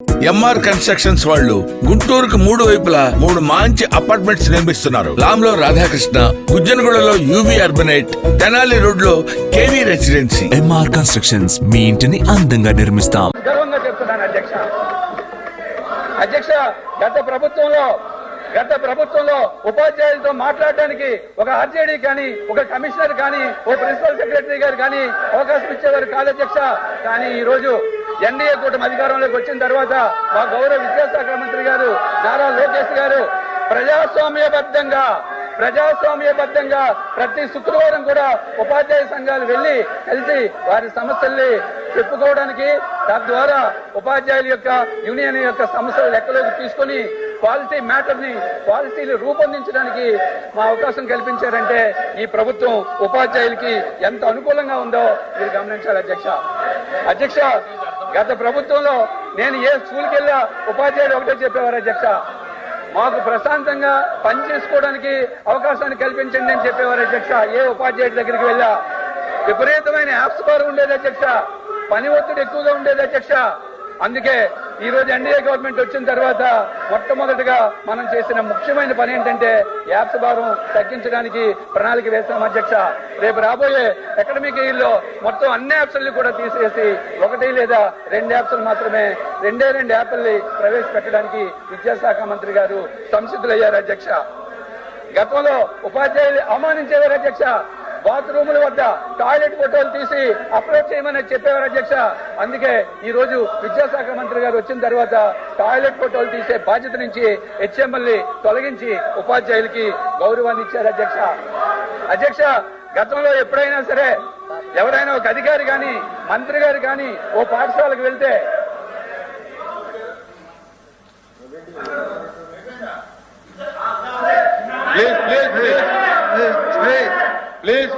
MR constructions వాళ్ళు గుంటూరుకు 3 వైపులా 3 మంచి అపార్ట్మెంట్స్ నిర్మిస్తున్నారు. లాంలో రాధాకృష్ణ, గుజ్జనగూడలో యువి అర్బనైట్, తెనాలి రోడ్ లో కేవీ రెసిడెన్సీ. ఎంఆర్ కన్స్ట్రక్షన్స్ మీ ఇంటిని అందంగా నిర్మిస్తాం. గర్వంగా చెప్తున్నాను అధ్యక్ష. గత ప్రభుత్వంలో ఉపాధ్యాయులతో మాట్లాడడానికి ఒక ఆర్జేడీ కానీ, ఒక కమిషనర్ కానీ, ఓ ప్రిన్సిపల్ సెక్రటరీ గారు కానీ అవకాశం ఇచ్చేవారు కాదు అధ్యక్ష. కానీ ఈ రోజు ఎన్డీఏ కూటమి అధికారంలోకి వచ్చిన తర్వాత మా గౌరవ విద్యాశాఖ మంత్రి గారు నారా లోకేష్ గారు ప్రజాస్వామ్యబద్ధంగా ప్రతి శుక్రవారం కూడా ఉపాధ్యాయ సంఘాలు వెళ్లి కలిసి వారి సమస్యల్ని చెప్పుకోవడానికి, తద్వారా ఉపాధ్యాయుల యొక్క యూనియన్ యొక్క సమస్యలు లెక్కలోకి తీసుకుని పాలసీలు రూపొందించడానికి మా అవకాశం కల్పించారంటే ఈ ప్రభుత్వం ఉపాధ్యాయులకి ఎంత అనుకూలంగా ఉందో మీరు గమనించాలి అధ్యక్ష. గత ప్రభుత్వంలో నేను ఏ స్కూల్కి వెళ్ళా ఉపాధ్యాయులు ఒకటే చెప్పేవారు అధ్యక్ష, మాకు ప్రశాంతంగా పని చేసుకోవడానికి అవకాశాన్ని కల్పించండి అని చెప్పేవారు అధ్యక్ష. ఏ ఉపాధ్యాయుడి దగ్గరికి వెళ్ళా విపరీతమైన యాప్స్ బార్ ఉండేది అధ్యక్ష, పని ఒత్తిడి ఎక్కువగా ఉండేది అధ్యక్ష. అందుకే ఈ రోజు ఎన్డీఏ గవర్నమెంట్ వచ్చిన తర్వాత మొట్టమొదటిగా మనం చేసిన ముఖ్యమైన పని ఏంటంటే యాప్స్ భారం తగ్గించడానికి ప్రణాళిక వేశాం అధ్యక్ష. రేపు రాబోయే అకాడమిక్ ఇయర్ లో మొత్తం అన్ని యాప్స్ని కూడా తీసేసి 1 లేదా 2 యాప్స్ మాత్రమే 2 యాప్ల్ని ప్రవేశపెట్టడానికి విద్యాశాఖ మంత్రి గారు సంసిద్ధులయ్యారు అధ్యక్ష. గతంలో ఉపాధ్యాయులు అవమానించేవారు అధ్యక్ష, బాత్రూముల వద్ద టాయిలెట్ ఫోటోలు తీసి అప్లోడ్ చేయమని చెప్పేవారు అధ్యక్ష. అందుకే ఈ రోజు విద్యాశాఖ మంత్రి గారు వచ్చిన తర్వాత టాయిలెట్ ఫోటోలు తీసే బాధ్యత నుంచి హెచ్ఎంఎల్ని తొలగించి ఉపాధ్యాయులకి గౌరవాన్ని ఇచ్చారు అధ్యక్ష. గతంలో ఎప్పుడైనా సరే ఎవరైనా ఒక అధికారి కానీ, మంత్రి గారు కానీ ఓ పాఠశాలకు వెళ్తే ప్లీజ్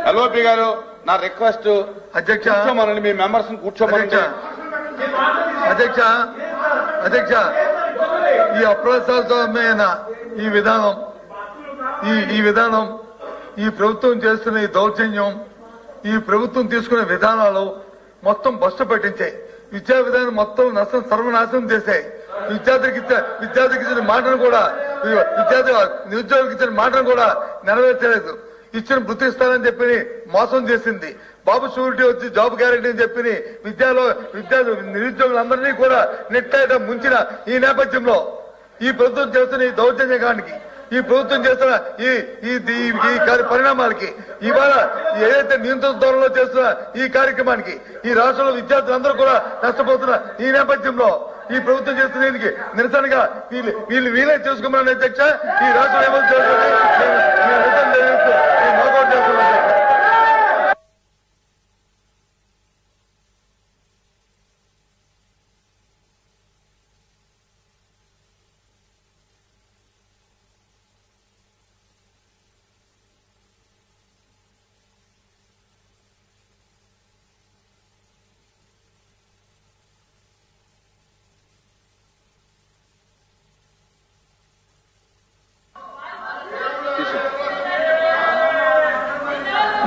ఎల్ఓపి గారు, నా రిక్వెస్ట్ అధ్యక్ష, కూర్చోమనండి, మీ మెంబర్స్ కూర్చోమనండి అధ్యక్ష. ఈ అప్రజాస్వామ్యమైన ఈ విధానం ఈ ప్రభుత్వం చేస్తున్న ఈ దౌర్జన్యం, ఈ ప్రభుత్వం తీసుకునే విధానాలు మొత్తం బస్సు పట్టించాయి. విద్యా విధానం మొత్తం సర్వనాశనం చేశాయి. విద్యార్థికి ఇచ్చిన మాటను కూడా, నిరుద్యోగులకు ఇచ్చిన మాటను కూడా నెరవేర్చలేదు. ఇచ్చిన వృత్తి ఇస్తానని చెప్పి మోసం చేసింది. బాబు షూరిటీ వచ్చి జాబ్ గ్యారెంటీ అని చెప్పి నిరుద్యోగులందరినీ కూడా నెట్టాట ముంచిన ఈ నేపథ్యంలో ఈ ప్రభుత్వం చేస్తున్న ఈ దౌర్జన్యకానికి, ఈ ప్రభుత్వం చేస్తున్న ఈ పరిణామాలకి, ఇవాళ ఏదైతే నియంత్రణ ధోరణిలో చేస్తున్న ఈ కార్యక్రమానికి ఈ రాష్ట్రంలో విద్యార్థులందరూ కూడా నష్టపోతున్న ఈ నేపథ్యంలో ఈ ప్రభుత్వం చేస్తున్న దీనికి నిరసనగా వీళ్ళే చేసుకోమని అధ్యక్ష. ఈ రాష్ట్రం ఏమని చేస్తున్నారు.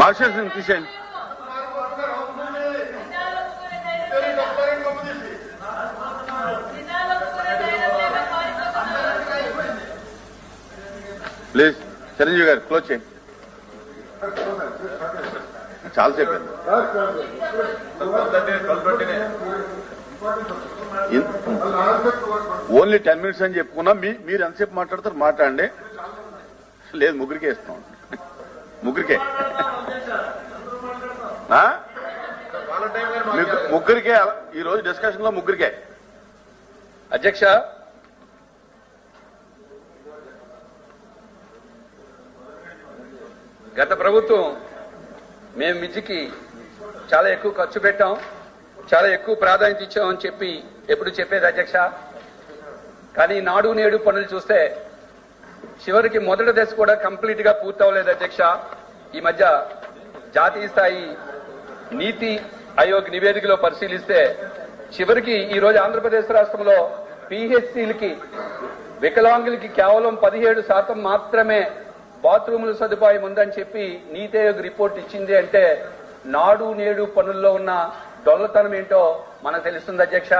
మార్షల్స్ తీసేయండి. ప్లీజ్ చిరంజీవి గారు క్లోజ్ చేయండి. చాలాసేపు ఓన్లీ 10 minutes అని చెప్పుకున్నా. మీరు ఎంతసేపు మాట్లాడతారు మాట్లాడండి. లేదు, ముగ్గురికే ఇస్తాం. ముగ్గురికే ఈ రోజు డిస్కషన్ లో ముగ్గురికే అధ్యక్ష. గత ప్రభుత్వం మేము విద్యకి చాలా ఎక్కువ ఖర్చు పెట్టాం, చాలా ఎక్కువ ప్రాధాన్యత ఇచ్చామని చెప్పి ఎప్పుడు చెప్పేది అధ్యక్ష. కానీ నాడు నేడు పనులు చూస్తే చివరికి మొదటి దశ కూడా కంప్లీట్ గా పూర్తవలేదు అధ్యక్ష. ఈ మధ్య జాతీయ స్థాయి నీతి ఆయోగ్ నివేదికలో పరిశీలిస్తే చివరికి ఈ రోజు ఆంధ్రప్రదేశ్ రాష్ట్రంలో పిహెచ్సిలకి వికలాంగులకి కేవలం 17% మాత్రమే బాత్రూముల సదుపాయం ఉందని చెప్పి నీతి ఆయోగ్ రిపోర్ట్ ఇచ్చింది అంటే నాడు నేడు పనుల్లో ఉన్న డొల్లతనం ఏంటో మనకు తెలుస్తుంది అధ్యక్ష.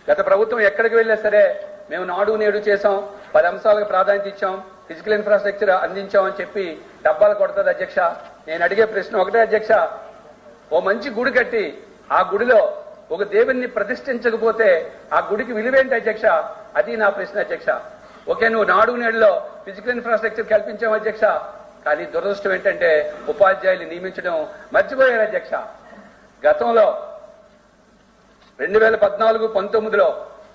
గత ప్రభుత్వం ఎక్కడికి వెళ్ళా సరే మేము నాడు నేడు చేసాం, 10 అంశాలకు ప్రాధాన్యత ఇచ్చాం, ఫిజికల్ ఇన్ఫ్రాస్ట్రక్చర్ అందించాం అని చెప్పి డబ్బాలు కొడుతుంది అధ్యక్ష. నేను అడిగే ప్రశ్న ఒకటే అధ్యక్ష, ఓ మంచి గుడి కట్టి ఆ గుడిలో ఒక దేవుణ్ణి ప్రతిష్ఠించకపోతే ఆ గుడికి విలువేంటి అధ్యక్ష? అది నా ప్రశ్న అధ్యక్ష. ఓకే, నువ్వు నాడు నేడులో ఫిజికల్ ఇన్ఫ్రాస్ట్రక్చర్ కల్పించావు అధ్యక్ష, కానీ దురదృష్టం ఏంటంటే ఉపాధ్యాయులు నియమించడం మర్చిపోయారు అధ్యక్ష. గతంలో 2014-19లో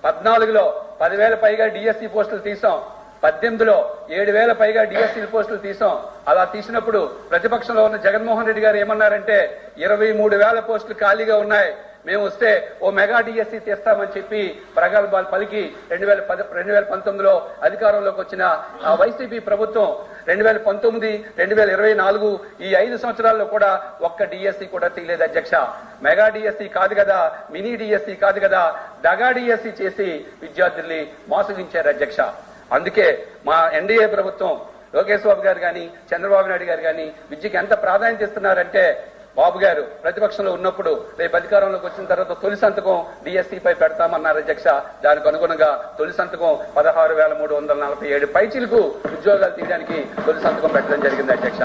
14లో 10,000 పైగా డిఎస్సి పోస్టులు తీసాం, 18లో 7,000 పైగా డిఎస్సి పోస్టులు తీసాం. అలా తీసినప్పుడు ప్రతిపక్షంలో ఉన్న జగన్మోహన్ రెడ్డి గారు ఏమన్నారంటే 23,000 పోస్టులు ఖాళీగా ఉన్నాయి, మేము వస్తే ఓ మెగా డిఎస్సి తీస్తామని చెప్పి ప్రగల్భాలు పలికి 2019లో అధికారంలోకి వచ్చిన వైసీపీ ప్రభుత్వం 2019, 2024 ఈ 5 సంవత్సరాల్లో కూడా ఒక్క డిఎస్సి కూడా తీయలేదు అధ్యక్ష. మెగా డిఎస్సి కాదు కదా, మినీ డిఎస్సి కాదు కదా, డగా డిఎస్సి చేసి విద్యార్థుల్ని మోసగించారు అధ్యక్ష. అందుకే మా ఎన్డీఏ ప్రభుత్వం లోకేష్ బాబు గారు కానీ చంద్రబాబు నాయుడు గారు కానీ విద్యకి ఎంత ప్రాధాన్యత ఇస్తున్నారంటే, బాబు గారు ప్రతిపక్షంలో ఉన్నప్పుడు రేపు అధికారంలోకి వచ్చిన తర్వాత తొలి సంతకం డిఎస్సి పై పెడతామన్నారు అధ్యక్ష. దానికి అనుగుణంగా తొలి సంతకం 16,347 పైచీలకు ఉద్యోగాలు తీయడానికి తొలి సంతకం పెట్టడం జరిగింది అధ్యక్ష.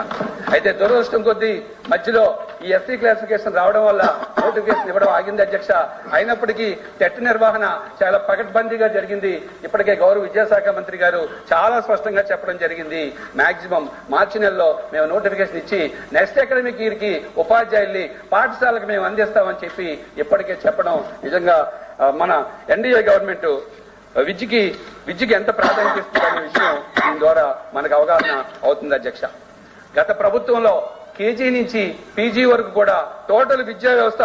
అయితే దురదృష్టం కొద్దీ మధ్యలో ఈ ఎస్సీ క్లాసిఫికేషన్ రావడం వల్ల నోటిఫికేషన్ ఇవ్వడం ఆగింది అధ్యక్ష. అయినప్పటికీ టెట్ నిర్వహణ చాలా పకడ్బందీగా జరిగింది. ఇప్పటికే గౌరవ విద్యాశాఖ మంత్రి గారు చాలా స్పష్టంగా చెప్పడం జరిగింది, మాక్సిమం మార్చి నెలలో మేము నోటిఫికేషన్ ఇచ్చి నెక్స్ట్ అకాడమిక్ ఇయర్ కి ఉపాధ్యాయుల్ని పాఠశాలకు మేము అందిస్తామని చెప్పి ఇప్పటికే చెప్పడం నిజంగా మన ఎన్డీఏ గవర్నమెంట్ విద్యకి ఎంత ప్రాధాన్యత ఇస్తుందనే విషయం దీని ద్వారా మనకు అవగాహన అవుతుంది అధ్యక్ష. గత ప్రభుత్వంలో కేజీ నుంచి పీజీ వరకు కూడా టోటల్ విద్యా వ్యవస్థ